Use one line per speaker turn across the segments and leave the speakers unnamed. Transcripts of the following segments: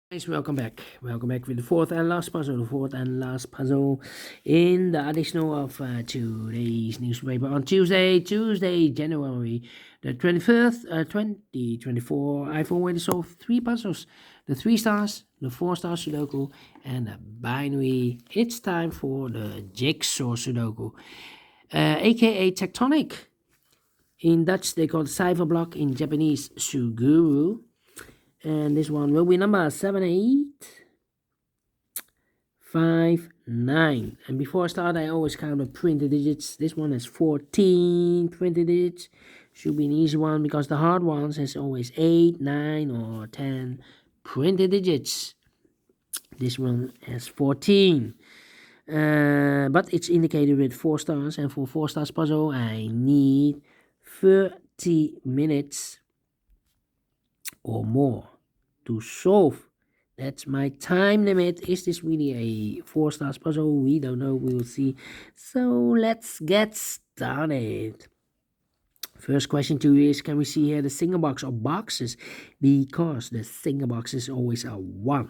Guys, welcome back. Welcome back with the fourth and last puzzle. The fourth and last puzzle in the additional of today's newspaper on Tuesday, January the 21st, 2024. I've already solved three puzzles: the 3 stars, the 4 star Sudoku, and the binary. It's time for the Jigsaw Sudoku, aka Tectonic. In Dutch, they call it cipher block. In Japanese, Suguru. And this one will be number 7859. And before I start, I always count the printed digits. This one has 14 printed digits. Should be an easy one because the hard ones has always 8, 9, or 10 printed digits. This one has 14. But it's indicated with 4 stars. And for 4 stars puzzle, I need 30 minutes or more to solve. That's my time limit. Is this really a 4 stars puzzle? We don't know. We will see. So let's get started. First question to you is, can we see here the single box or boxes? Because the single box is always a 1.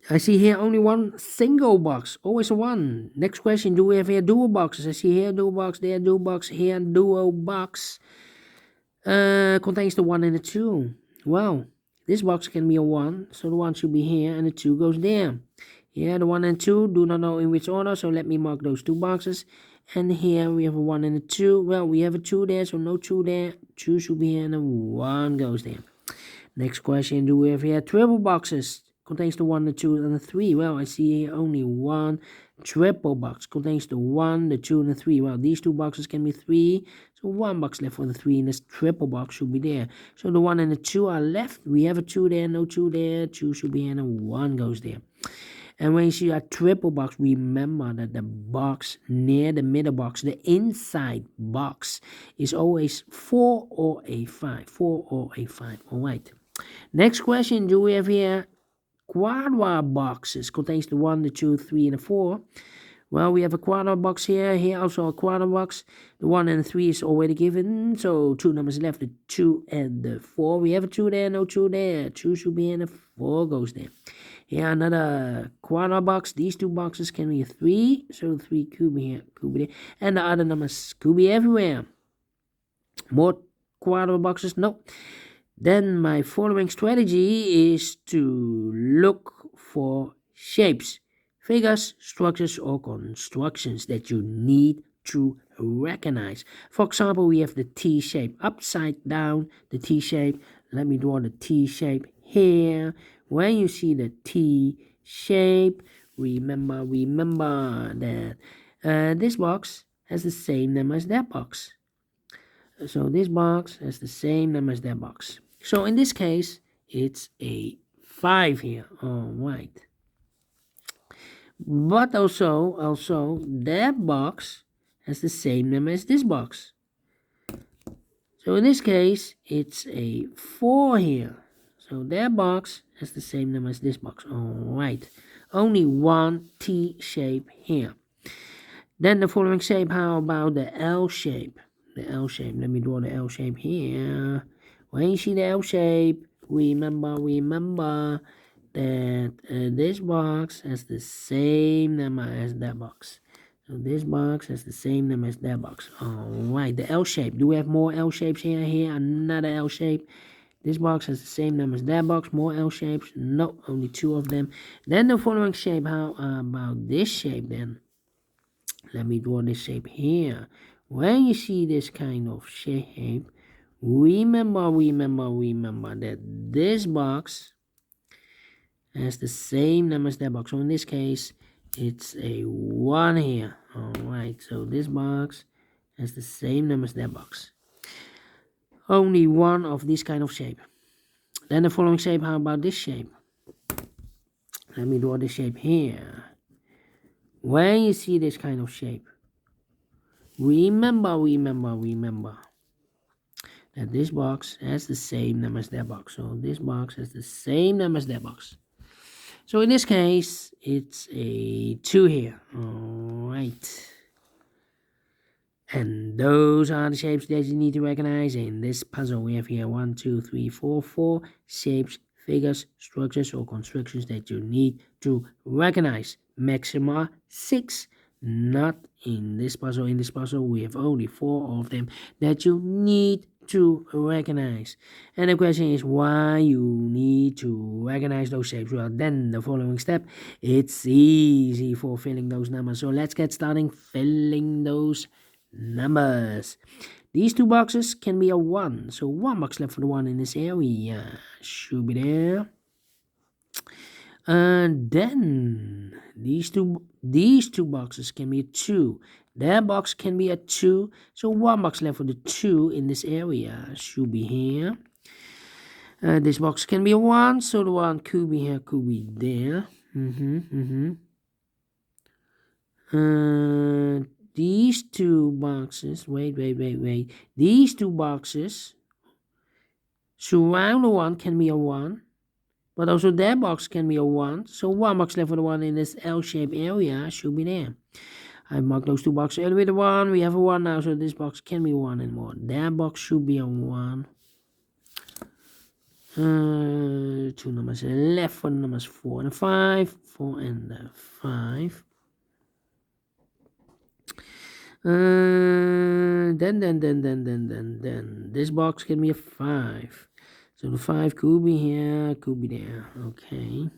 I see here only one single box, always a 1. Next question, do we have here dual boxes? I see here dual box, there dual box, here dual box. Contains the 1 and the 2. Well, this box can be a 1, so the 1 should be here and the 2 goes there. Here the 1 and 2, do not know in which order, so let me mark those 2 boxes. And here we have a 1 and a 2. Well, we have a 2 there, so no 2 there. 2 should be here and the 1 goes there. Next question, do we have here triple boxes? Contains the 1, the 2, and the 3. Well, I see here only one triple box. Contains the 1, the 2, and the 3. Well, these 2 boxes can be 3. So 1 box left for the 3, and this triple box should be there. So the 1 and the 2 are left. We have a 2 there, no 2 there. 2 should be here, and a 1 goes there. And when you see a triple box, remember that the box near the middle box, the inside box, is always 4 or a 5. 4 or a 5. All right. Next question, do we have here quadra boxes? Contains the 1, the 2, 3, and the 4. Well, we have a quadra box here. Here also a quadra box. The 1 and the 3 is already given. So 2 numbers left, the 2 and the 4. We have a 2 there, no 2 there. 2 should be in, the 4 goes there. Here another quadra box. These 2 boxes can be a 3. So 3 could be here, could be there. And the other numbers could be everywhere. More quadra boxes? No. Then my following strategy is to look for shapes, figures, structures, or constructions that you need to recognize. For example, we have the T shape, upside down, the T shape. Let me draw the T shape here. When you see the T shape, remember that this box has the same number as that box. So this box has the same number as that box. So in this case, it's a 5 here. All right. But also that box has the same number as this box. So in this case, it's a 4 here. So that box has the same number as this box. All right. Only one T shape here. Then the following shape, how about the L shape? The L shape. Let me draw the L shape here. When you see the L shape, remember that this box has the same number as that box. So this box has the same number as that box. Alright, the L shape. Do we have more L shapes here? Here, another L shape. This box has the same number as that box. More L shapes? No, only 2 of them. Then the following shape, how about this shape then? Let me draw this shape here. When you see this kind of shape, remember that this box has the same number as that box. So in this case, it's a 1 here. Alright, so this box has the same number as that box. Only one of this kind of shape. Then the following shape, how about this shape? Let me draw this shape here. When you see this kind of shape, remember that this box has the same number as that box. So this box has the same number as that box. So in this case, it's a 2 here. Alright. And those are the shapes that you need to recognize in this puzzle. We have here 1, 2, 3, 4 shapes figures, structures, or constructions that you need to recognize. Maxima 6. Not in this puzzle. In this puzzle, we have only 4 of them that you need to recognize. And the question is why you need to recognize those shapes. Well, then the following step, it's easy for filling those numbers. So let's get starting filling those numbers. These 2 boxes can be a 1. So 1 box left for the 1 in this area. Should be there. And then these two boxes can be a 2. That box can be a 2. So 1 box left for the 2 in this area. Should be here. This box can be a 1. So the 1 could be here, could be there. These 2 boxes, wait. These 2 boxes surround the 1 can be a 1. But also that box can be a 1. So 1 box left for the 1 in this L-shaped area should be there. I marked those 2 boxes earlier with a 1. We have a 1 now, so this box can be 1 and more. That box should be a 1. 2 numbers left for the numbers 4 and 5. 4 and 5. Then this box can be a 5. So the 5 could be here, could be there. Okay.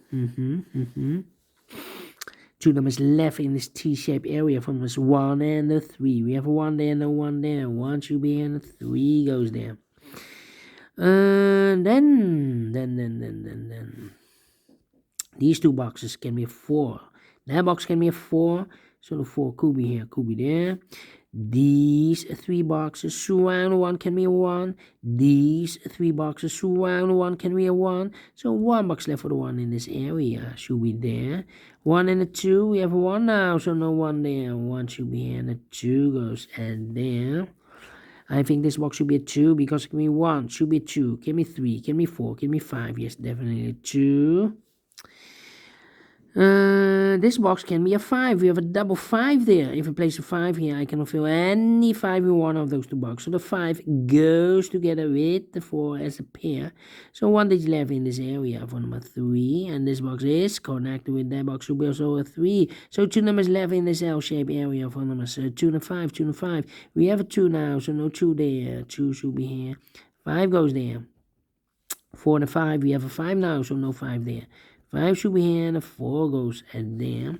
2 numbers left in this T-shaped area from this 1 and the 3. We have a 1 there and a 1 there. 1 should be here and the 3 goes there. Then these 2 boxes can be a 4. That box can be a 4. So the 4 could be here, could be there. These 3 boxes surround 1 can be a 1. These 3 boxes surround 1 can be a 1. So 1 box left for the 1 in this area should be there. 1 and a 2. We have a 1 now, so no 1 there. 1 should be here and a 2 goes and there. I think this box should be a 2 because it can be 1, should be 2, can be 3, can be 4, can be 5. Yes, definitely a 2. This box can be a 5. We have a double 5 there. If I place a 5 here, I cannot fill any 5 in one of those 2 boxes. So the 5 goes together with the 4 as a pair. So 1 digit left in this area for number 3. And this box is connected with that box. Should be also a 3. So 2 numbers left in this L-shaped area for numbers 2 and 5, 2 and 5. We have a 2 now, so no 2 there. 2 should be here. 5 goes there. 4 and 5, we have a 5 now, so no 5 there. 5 should be here and the 4 goes and there.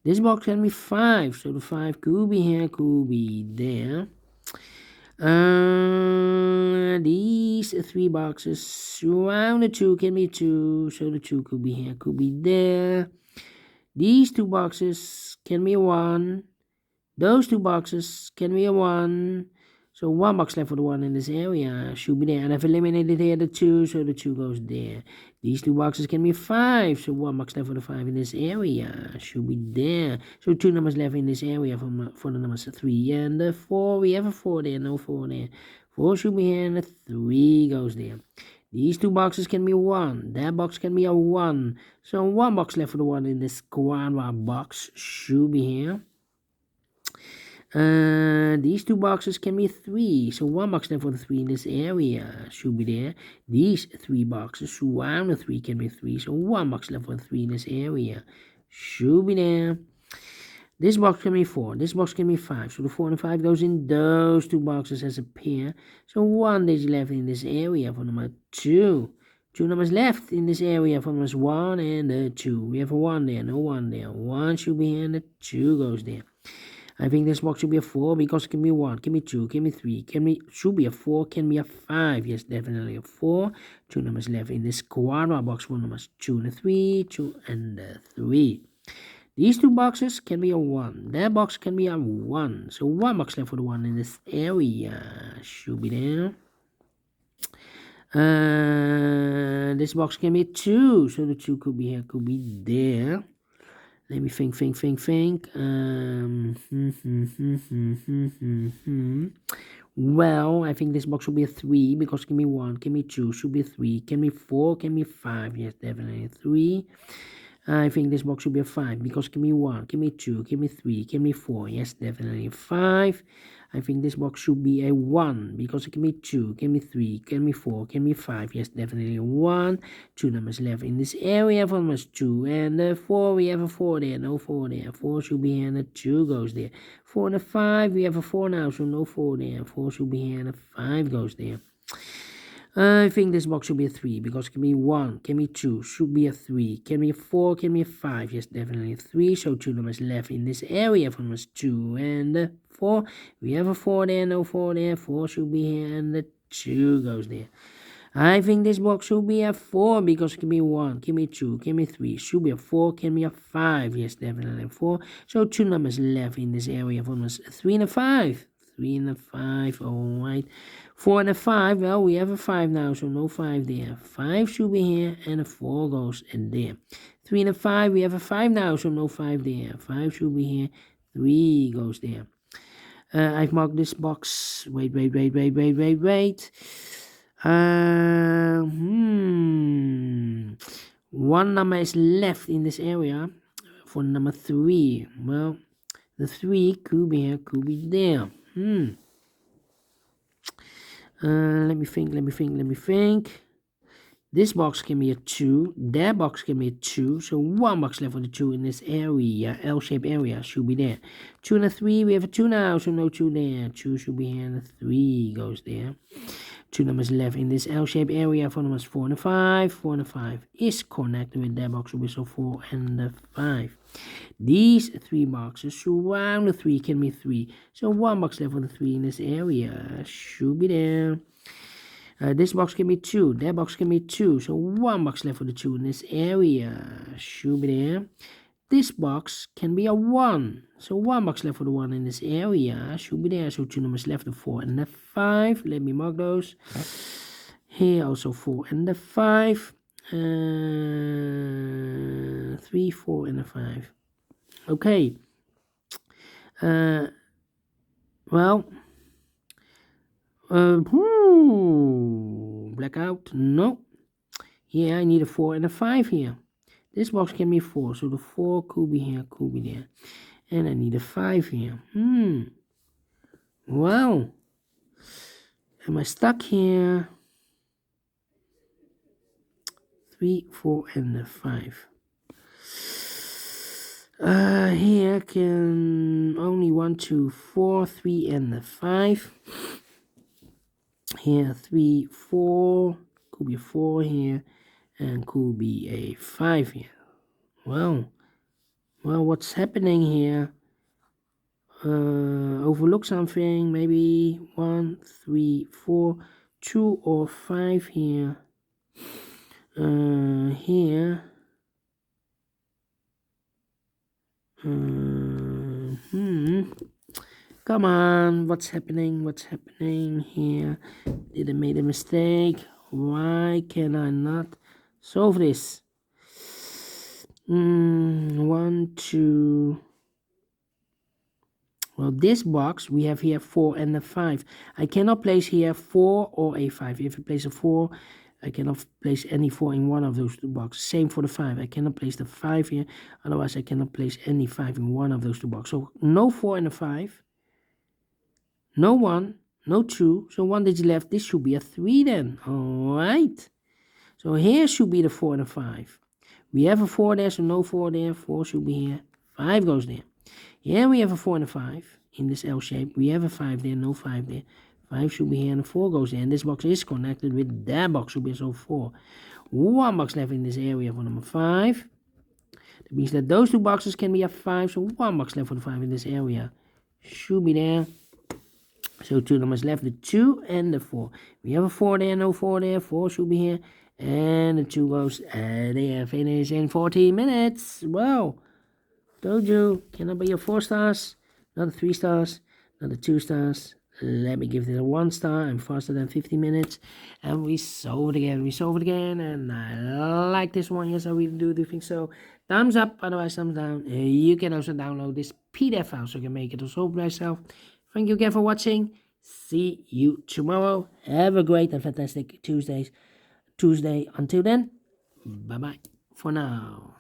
This box can be 5, so the 5 could be here, could be there. These 3 boxes surround the 2 can be 2, so the 2 could be here, could be there. These 2 boxes can be 1. Those 2 boxes can be a 1. So 1 box left for the 1 in this area should be there. And I've eliminated here the 2, so the 2 goes there. These 2 boxes can be 5. So 1 box left for the 5 in this area should be there. So 2 numbers left in this area for the numbers 3 and the 4. We have a 4 there, no 4 there. 4 should be here and the 3 goes there. These 2 boxes can be 1. That box can be a 1. So 1 box left for the 1 in this quadra box should be here. These 2 boxes can be 3. So 1 box left for the 3 in this area should be there. These 3 boxes surround the 3 can be 3. So 1 box left for the 3 in this area should be there. This box can be 4. This box can be 5. So the 4 and 5 goes in those 2 boxes as a pair. So 1 digit left in this area for number 2. 2 numbers left in this area for numbers 1 and 2. We have a 1 there, no 1 there. 1 should be here and the 2 goes there. I think this box should be a 4 because it can be 1, can be 2, can be 3, should be a 4, can be a 5. Yes, definitely a 4. 2 numbers left in this quadra box for numbers 2 and 3, 2 and 3. These 2 boxes can be a 1. That box can be a 1. So 1 box left for the 1 in this area should be there. This box can be a 2. So the 2 could be here, could be there. Let me think. Well, I think this box should be a 3 because it can be 1, can be 2, should be 3, can be 4, can be 5. Yes, definitely 3. I think this box should be a 5 because give me 1, give me 2, give me 3, give me 4. Yes, definitely 5. I think this box should be a 1 because give me 2, give me 3, give me 4, give me 5. Yes, definitely a 1. 2 numbers left in this area for numbers 2 and 4. We have a 4 there, no 4 there. 4 should be here and a 2 goes there. 4 and a 5, we have a 4 now, so no 4 there. 4 should be here and a 5 goes there. I think this box should be a 3 because give me 1, give me 2, should be a 3, give me a 4, give me a 5, yes, definitely a 3, so 2 numbers left in this area for numbers 2 and 4. We have a 4 there, no 4 there, 4 should be here and the 2 goes there. I think this box should be a 4 because give me 1, give me 2, give me 3, should be a 4, give me a 5, yes, definitely a 4, so 2 numbers left in this area for numbers 3 and a 5. 3 and a 5, alright. 4 and a 5, well, we have a 5 now, so no 5 there. 5 should be here, and a 4 goes in there. 3 and a 5, we have a 5 now, so no 5 there. 5 should be here, 3 goes there. I've marked this box. Wait. One number is left in this area for number 3. Well, the 3 could be here, could be there. Let me think. This box can be a 2. That box can be a 2. So 1 box left for the 2 in this area. L-shaped area should be there. 2 and a 3. We have a 2 now, so no 2 there. 2 should be here and a 3 goes there. 2 numbers left in this L-shaped area for numbers 4 and a 5. 4 and a 5 is connected with that box, so 4 and a 5. These 3 boxes surround the 3 can be 3. So 1 box left for the 3 in this area should be there. This box can be 2. That box can be 2. So 1 box left for the 2 in this area should be there. This box can be a 1. So 1 box left for the 1 in this area should be there. So 2 numbers left, the 4 and the 5. Let me mark those. Here also 4 and the 5. 3, 4 and a 5. Okay. Blackout. No. Yeah, I need a 4 and a 5 here. This box can be 4, so the 4 could be here, could be there. And I need a 5 here. Well, am I stuck here? 3, 4, and a 5. Here can only 1, 2, 4, 3, and a 5. Here 3, 4, could be a 4 here, and could be a 5 here. Well, what's happening here? Overlook something, maybe 1, 3, 4, 2 or 5 here. Here. Come on, what's happening here? Did I make a mistake? Why can I not solve this? 1, 2. Well, this box, we have here 4 and a 5. I cannot place here 4 or a 5. If I place a 4, I cannot place any 4 in one of those 2 boxes. Same for the 5. I cannot place the 5 here. Otherwise, I cannot place any 5 in one of those 2 boxes. So, no 4 and a 5. No 1. No 2. So, 1 digit left. This should be a 3 then. Alright. So, here should be the 4 and a 5. We have a 4 there, so no 4 there. 4 should be here. 5 goes there. Here we have a 4 and a 5 in this L shape. We have a 5 there, no 5 there. 5 should be here and a 4 goes there. And this box is connected with that box, should be so 4. 1 box left in this area for number 5. That means that those 2 boxes can be a 5. So 1 box left for the 5 in this area should be there. So 2 numbers left, the 2 and the 4. We have a 4 there, no 4 there. 4 should be here. And the 2 goes there. Finish in 14 minutes. Wow. Told you, cannot be a 4 stars, not a 3 stars, not a 2 stars. Let me give it a 1 star. I'm faster than 50 minutes. And we solve it again. And I like this one. Yes, I really do think so. Thumbs up, otherwise thumbs down. You can also download this PDF file so you can make it also by yourself. Thank you again for watching. See you tomorrow. Have a great and fantastic Tuesday. Until then, bye-bye for now.